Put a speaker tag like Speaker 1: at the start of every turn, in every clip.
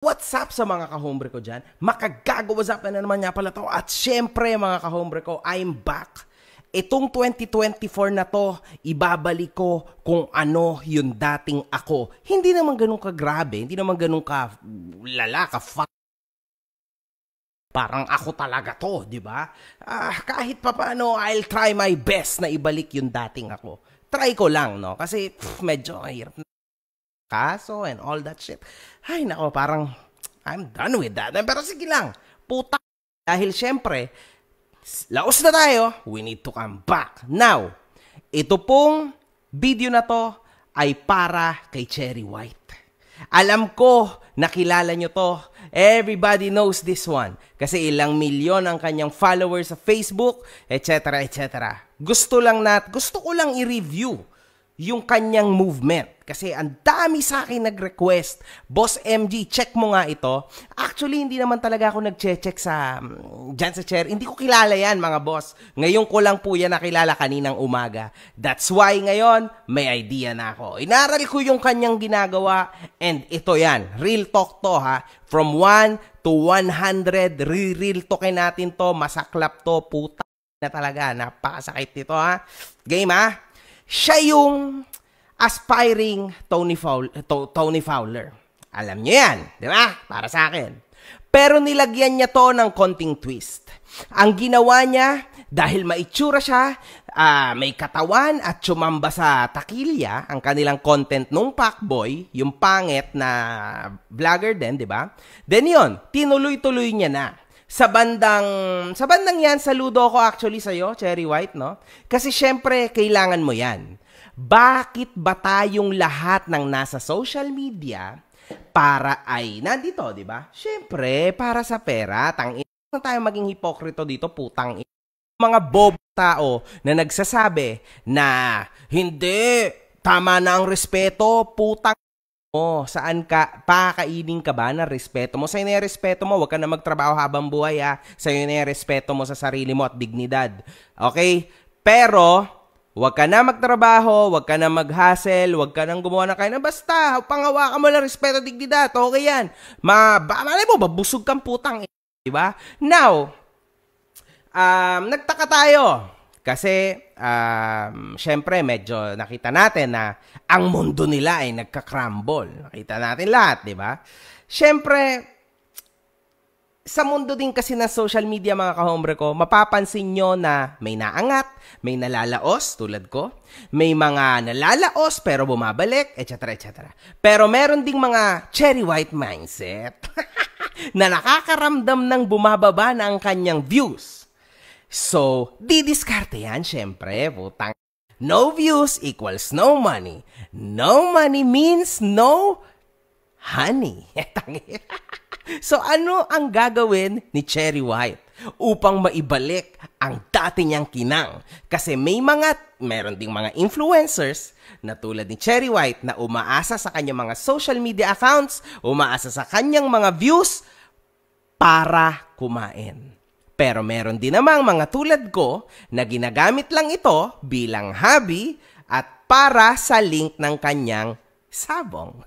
Speaker 1: What's up sa mga kahombre ko dyan? Makagago, what's up na naman nga pala to. At syempre mga kahombre ko, I'm back. Itong 2024 na to, ibabalik ko kung ano yung dating ako. Hindi naman ganun ka grabe, hindi naman ganun ka lala, ka fuck. Parang ako talaga to, di ba? Kahit pa paano, I'll try my best na ibalik yung dating ako. Try ko lang, no? Kasi medyo hirap na. Kaso and all that shit. Ay, nako, parang I'm done with that. Pero sige lang, puta. Dahil syempre, laos na tayo, we need to come back. Now, ito pong video na to ay para kay Cherry White. Alam ko, nakilala nyo to. Everybody knows this one. Kasi ilang milyon ang kanyang followers sa Facebook, etc. etc. Gusto ko lang i-review yung kanyang movement. Kasi ang dami sa akin nag-request. Boss MG, check mo nga ito. Actually, hindi naman talaga ako nag-check sa dyan sa chair. Hindi ko kilala yan, mga boss. Ngayon ko lang po yan nakilala kaninang umaga. That's why ngayon, may idea na ako. Inaral ko yung kanyang ginagawa. And ito yan. Real talk to, ha. From 1 to 100, real talkin natin to. Masaklap to. Puta na talaga. Napakasakit nito, ha. Game, ha. Siya yung aspiring Tony Fowler. Alam niyo yan, di ba? Para sa akin. Pero nilagyan niya to ng konting twist. Ang ginawa niya, dahil maitsura siya, may katawan at sumamba sa takilya, ang kanilang content nung Pacboy, yung pangit na vlogger din, di ba? Then yun, tinuloy-tuloy niya na. Sa bandang yan, saludo ko actually sa'yo, Cherry White, no? Kasi syempre, kailangan mo yan. Bakit ba tayong lahat ng nasa social media para ay nandito, di ba? Syempre, para sa pera. Tangin na tayo maging hipokrito dito, putang ina. Mga bob tao na nagsasabi na hindi, tama na ang respeto, putang saan ka, pakakainin ka ba ng respeto mo? Sa'yo na yung respeto mo, huwag ka na magtrabaho habang buhay, ha? Sa'yo na yung respeto mo sa sarili mo at dignidad. Okay? Pero, huwag ka na magtrabaho, huwag ka na mag-hustle, huwag ka nang gumawa na kayo na basta, pangawakan mo lang respeto at dignidad. Okay yan. Malay mo, babusog kang putang, diba? Now, nagtaka tayo. Kasi, syempre, medyo nakita natin na ang mundo nila ay nagka-crumble. Nakita natin lahat, di ba? Syempre, sa mundo din kasi ng social media, mga kahombre ko, mapapansin nyo na may naangat, may nalalaos, tulad ko, may mga nalalaos pero bumabalik, etc. etc. Pero meron ding mga Cherry White mindset na nakakaramdam ng bumababa na ang kanyang views. So, didiskarte yan, syempre, putang. No views equals no money. No money means no honey. So, ano ang gagawin ni Cherry White upang maibalik ang dati niyang kinang? Kasi meron ding mga influencers na tulad ni Cherry White na umaasa sa kanyang mga social media accounts, umaasa sa kanyang mga views para kumain. Pero meron din namang mga tulad ko na ginagamit lang ito bilang hobby at para sa link ng kanyang sabong.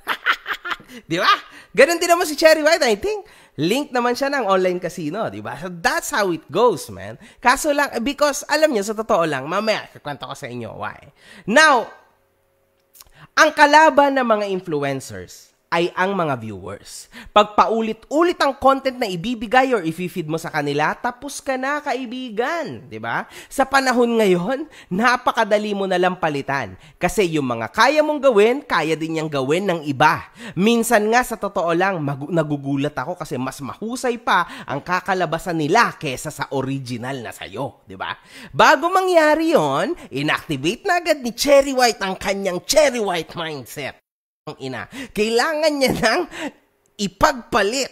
Speaker 1: Di ba? Ganun din naman si Cherry White, I think. Link naman siya ng online casino, di ba? So that's how it goes, man. Kaso lang, because alam niyo, sa totoo lang, mamaya, kakwento ko sa inyo why. Now, ang kalaban ng mga influencers ay ang mga viewers. Pag paulit-ulit ang content na ibibigay or i-feed mo sa kanila, tapos ka na, kaibigan. Diba? Sa panahon ngayon, napakadali mo na lang palitan. Kasi yung mga kaya mong gawin, kaya din niyang gawin ng iba. Minsan nga, sa totoo lang, nagugulat ako kasi mas mahusay pa ang kakalabasan nila kesa sa original na sayo. Diba? Bago mangyari yon, inactivate na agad ni Cherry White ang kanyang Cherry White mindset. Kailangan niya nang ipagpalit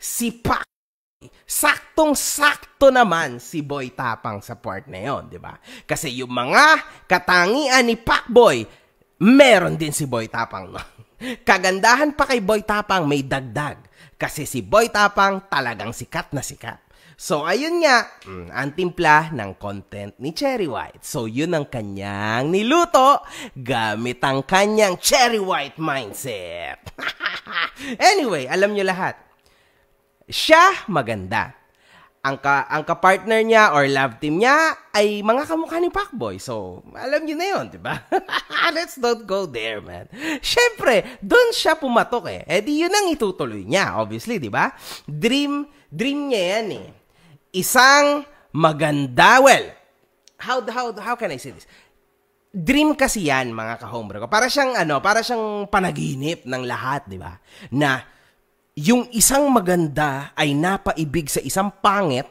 Speaker 1: si Pacboy. Saktong-sakto naman si Boy Tapang sa part na yon, di ba? Kasi yung mga katangian ni Pacboy, meron din si Boy Tapang. Kagandahan pa kay Boy Tapang, may dagdag. Kasi si Boy Tapang talagang sikat na sikat. So, ayun nga, ang timpla ng content ni Cherry White. So, yun ang kanyang niluto gamit ang kanyang Cherry White mindset. Anyway, alam nyo lahat. Siya maganda. Ang ka-partner niya or love team niya ay mga kamukha ni Pacboy. So, alam niyo na yun, di ba? Let's not go there, man. Siyempre, doon siya pumatok eh. Eh di yun ang itutuloy niya, obviously, di ba? Dream niya yan eh. Isang maganda, well, how can I say this? Dream kasi yan, mga ka-hombre ko. Para siyang panaginip ng lahat, di ba? Na yung isang maganda ay napaibig sa isang pangit,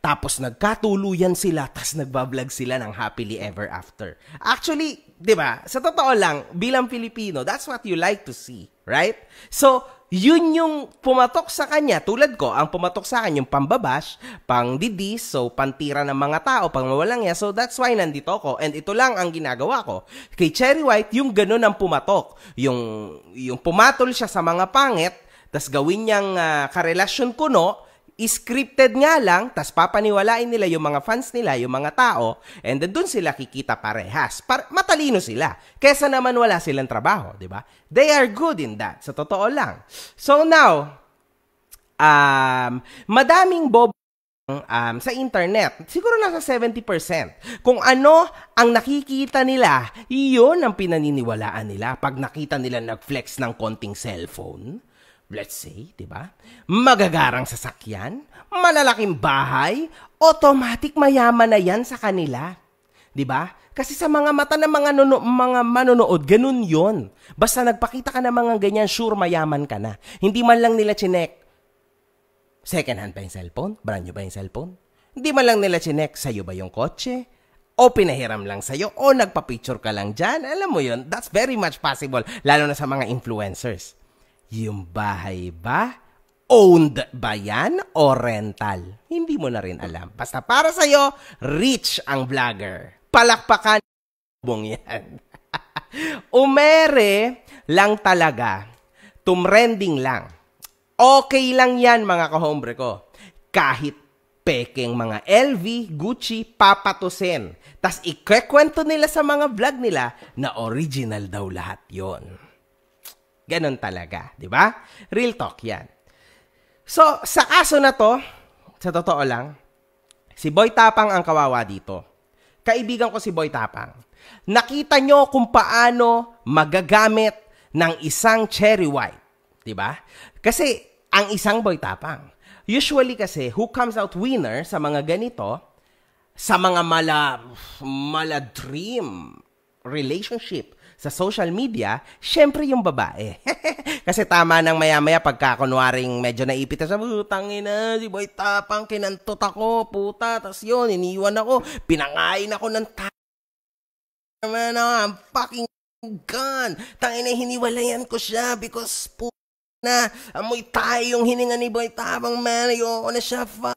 Speaker 1: tapos nagkatuluyan sila, tapos nagbablog sila ng happily ever after. Actually, di ba, sa totoo lang, bilang Pilipino, that's what you like to see, right? So, yun yung pumatok sa kanya, tulad ko, ang pumatok sa akin yung pambabash, pangdidis, so pantira ng mga tao, pangmawalang niya, so that's why nandito ako, and ito lang ang ginagawa ko. Kay Cherry White, yung ganun ang pumatok, yung pumatol siya sa mga pangit, tas gawin niyang karelasyon kuno, scripted nga lang, tas papaniwalain nila yung mga fans nila, yung mga tao, and then dun sila kikita parehas. Matalino sila. Kesa naman wala silang trabaho, di ba? They are good in that. Sa totoo lang. So now, madaming bobo sa internet, siguro nasa 70%. Kung ano ang nakikita nila, iyon ang pinaniniwalaan nila. Pag nakita nila nag-flex ng konting cellphone, let's say, di ba? Magagarang sasakyan, malalaking bahay, automatic mayaman na yan sa kanila. Di ba? Kasi sa mga mata ng mga manonood, ganun yon. Basta nagpakita ka ng mga ganyan, sure mayaman ka na. Hindi man lang nila chinek, second hand ba yung cellphone? Brand new ba yung cellphone? Hindi man lang nila chinek, sa'yo ba yung kotse? O pinahiram lang sa'yo? O nagpa-picture ka lang dyan? Alam mo yon, that's very much possible, lalo na sa mga influencers. Yung bahay ba? Owned ba yan o rental? Hindi mo na rin alam. Basta para sa'yo, rich ang vlogger. Palakpakan bong yan. Umere lang talaga. Tumrending lang. Okay lang yan, mga kahombre ko. Kahit pekeng mga LV, Gucci, papatusin. Tas ikwekwento nila sa mga vlog nila na original daw lahat yon. Ganon talaga, di ba? Real talk yan. So, sa kaso na to, sa totoo lang, si Boy Tapang ang kawawa dito. Kaibigan ko si Boy Tapang. Nakita nyo kung paano magagamit ng isang Cherry White. Di ba? Kasi, ang isang Boy Tapang, usually kasi, who comes out winner sa mga ganito, sa mga mala dream relationship, sa social media, syempre yung babae. Kasi tama nang maya-maya pagka kunwaring medyo naipit sa tangin na, si Boy Tapang, kinantot ako, puta, tas yun, iniwan ako, pinangain ako ng man, I'm fucking gone. Tangin na, hiniwalayan ko siya because na, amoy tayo yung hininga ni Boy Tapang, man, ayoko na siya, fuck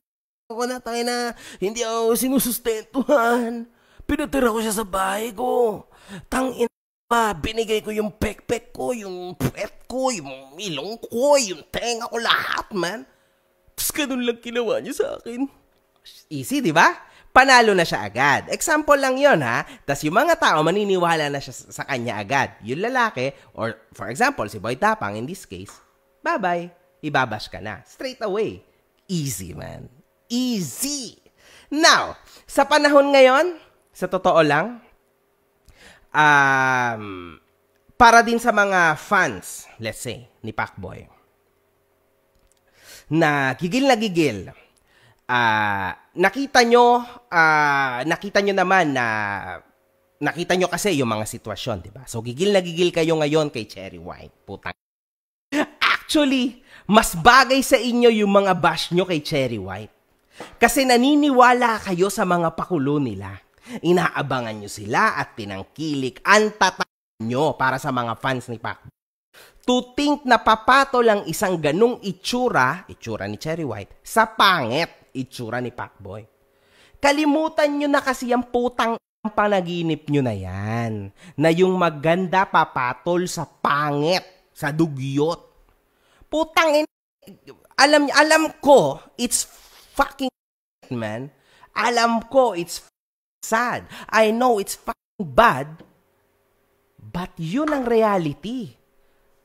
Speaker 1: ako na, tangin na, hindi ako sinusustentuhan. Pinatira ko siya sa bahay ko. Tangin binigay ko yung pekpek ko, yung pet ko, yung ilong ko, yung tenga ko, lahat, man. Tapos ganun lang ginawa niya sa akin. Easy, di ba? Panalo na siya agad. Example lang yon ha. Tapos yung mga tao, maniniwala na siya sa kanya agad. Yung lalaki, or for example, si Boy Tapang, in this case, bye-bye. Ibabash ka na. Straight away. Easy, man. Easy. Now, sa panahon ngayon, sa totoo lang, para din sa mga fans, let's say, ni Pacboy, na gigil, nakita nyo naman na, nakita nyo kasi yung mga sitwasyon, diba? So, gigil kayo ngayon kay Cherry White. Putang. Actually, mas bagay sa inyo yung mga bash nyo kay Cherry White. Kasi naniniwala kayo sa mga pakulo nila. Inaabangan nyo sila at tinangkilik ang tatak nyo para sa mga fans ni Pacboy. To think na papato lang isang ganung itsura ni Cherry White, sa pangit itsura ni Pacboy. Kalimutan nyo na kasi yung putang panaginip nyo na yan. Na yung maganda papatol sa pangit, sa dugyot. Putang alam ko, it's fucking man. Alam ko, it's sad. I know it's fucking bad. But yun ang reality.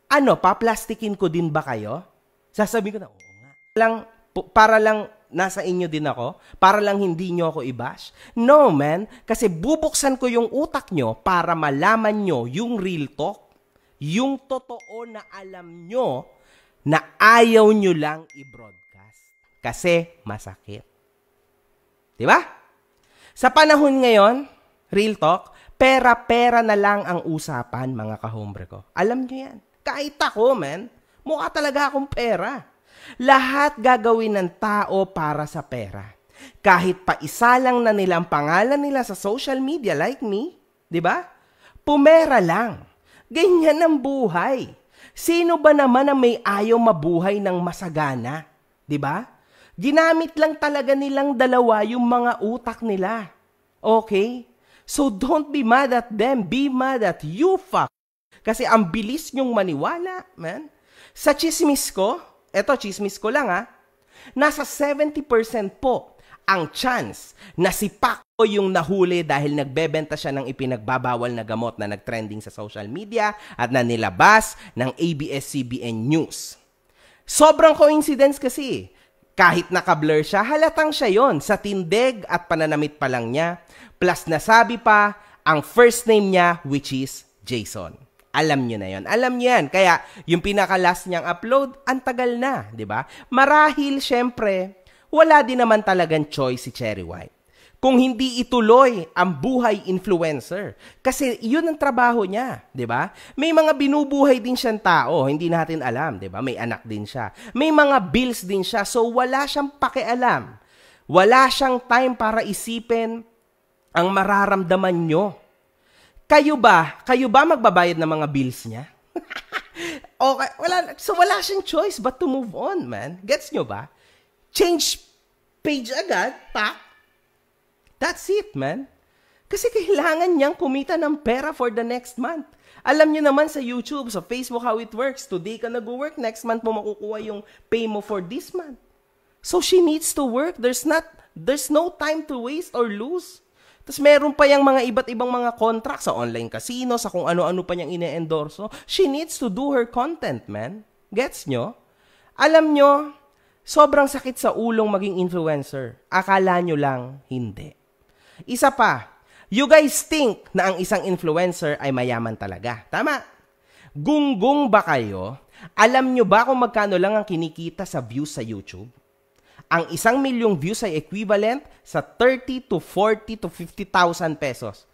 Speaker 1: Ano, paplastikin ko din ba kayo? Sasabihin ko na, oo nga. Para lang nasa inyo din ako? Para lang hindi nyo ako i-bash? No, man. Kasi bubuksan ko yung utak nyo para malaman nyo yung real talk. Yung totoo na alam nyo na ayaw nyo lang i-broadcast. Kasi masakit. Diba? Sa panahon ngayon, real talk, pera-pera na lang ang usapan, mga kahombre ko. Alam nyo yan. Kahit ako, man, mukha talaga akong pera. Lahat gagawin ng tao para sa pera. Kahit pa isa lang na nilang pangalan nila sa social media like me, di ba? Pumera lang. Ganyan ang buhay. Sino ba naman ang may ayaw mabuhay ng masagana? Di ba? Ginamit lang talaga nilang dalawa yung mga utak nila. Okay? So don't be mad at them. Be mad at you, fuck. Kasi ang bilis nyong maniwala, man. Sa chismis ko, eto chismis ko lang nasa 70% po ang chance na si Pacboy yung nahuli dahil nagbebenta siya ng ipinagbabawal na gamot na nagtrending sa social media at na nilabas ng ABS-CBN News. Sobrang coincidence kasi. Kahit naka-blur siya, halatang siya yon sa tindig at pananamit pa lang niya. Plus nasabi pa ang first name niya which is Jason. Alam niyo na yon. Alam niyo yan. Kaya yung pinaka-last niyang upload, ang tagal na, di ba? Marahil, syempre, wala din naman talagang choice si Cherry White. Kung hindi ituloy ang buhay influencer. Kasi yun ang trabaho niya, di ba? May mga binubuhay din siyang tao, hindi natin alam, di ba? May anak din siya. May mga bills din siya, so wala siyang pakialam. Wala siyang time para isipin ang mararamdaman nyo. Kayo ba magbabayad ng mga bills niya? Okay, wala siyang choice but to move on, man. Gets nyo ba? Change page agad, tak. That's it, man. Kasi kailangan niyang kumita ng pera for the next month. Alam niyo naman sa YouTube, sa Facebook, how it works. Today ka nag-work, next month mo makukuha yung pay mo for this month. So she needs to work. There's no time to waste or lose. Tapos meron pa yung mga iba't ibang mga contract sa online casino, sa kung ano-ano pa niyang ine-endorso. She needs to do her content, man. Gets nyo? Alam nyo, sobrang sakit sa ulong maging influencer. Akala nyo lang, hindi. Isa pa, you guys think na ang isang influencer ay mayaman talaga. Tama? Gunggong ba kayo? Alam nyo ba kung magkano lang ang kinikita sa views sa YouTube? Ang 1,000,000 views ay equivalent sa 30 to 40 to 50,000 pesos.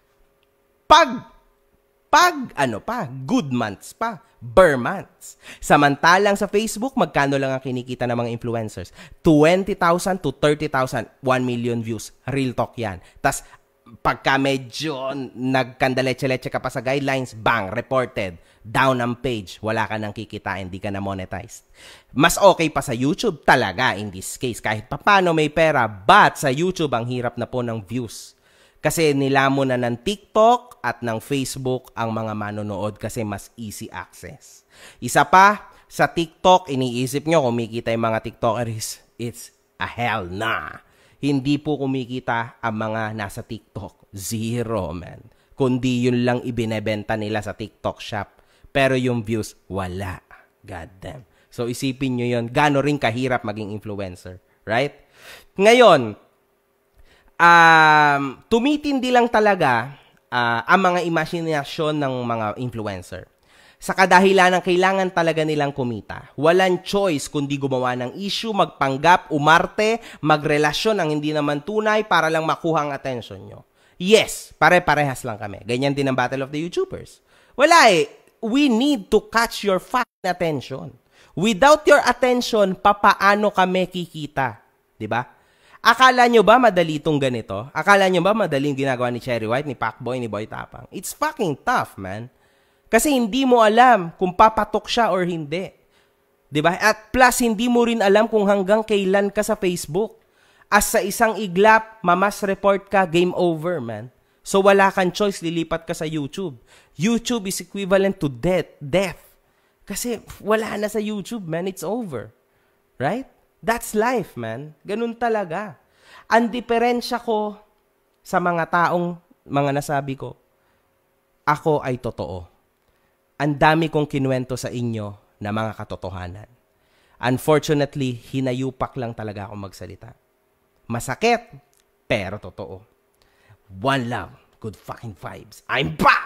Speaker 1: Good months pa. Ber months. Samantalang sa Facebook, magkano lang ang kinikita ng mga influencers? 20,000 to 30,000. 1 million views. Real talk yan. Tas pagka medyo nagkandaleche-leche ka pa sa guidelines, bang, reported. Down ang page. Wala ka nang kikitain. Hindi ka na monetized. Mas okay pa sa YouTube talaga in this case. Kahit papano may pera. But sa YouTube, ang hirap na po ng views. Kasi nilamon na ng TikTok at ng Facebook ang mga manonood kasi mas easy access. Isa pa, sa TikTok, iniisip nyo kumikita yung mga TikTokers. It's a hell nah. Hindi po kumikita ang mga nasa TikTok. Zero, man. Kundi yun lang ibinebenta nila sa TikTok shop. Pero yung views, wala. God damn. So isipin nyo yun, gaano rin kahirap maging influencer. Right? Ngayon, tumitindi lang talaga ang mga imahinasyon ng mga influencer. Sa kadahilan ng kailangan talaga nilang kumita. Walang choice kundi gumawa ng issue, magpanggap, umarte, magrelasyon ang hindi naman tunay para lang makuha ang attention nyo. Yes, pare-parehas lang kami. Ganyan din ang Battle of the YouTubers. Wala eh. We need to catch your fucking attention. Without your attention, papaano kami kikita? Diba? Akala nyo ba madali itong ganito? Akala nyo ba madali yung ginagawa ni Cherry White, ni Pacboy, ni Boy Tapang? It's fucking tough, man. Kasi hindi mo alam kung papatok siya or hindi. Diba? At plus, hindi mo rin alam kung hanggang kailan ka sa Facebook. As sa isang iglap, mamas report ka, game over, man. So wala kang choice, lilipat ka sa YouTube. YouTube is equivalent to death. Kasi wala na sa YouTube, man. It's over. Right? That's life, man. Ganun talaga. Ang diferensya ko sa mga taong mga nasabi ko, ako ay totoo. ang dami kong kinuwento sa inyo na mga katotohanan. Unfortunately, hinayupak lang talaga ako magsalita. Masakit, pero totoo. One love, good fucking vibes. I'm back!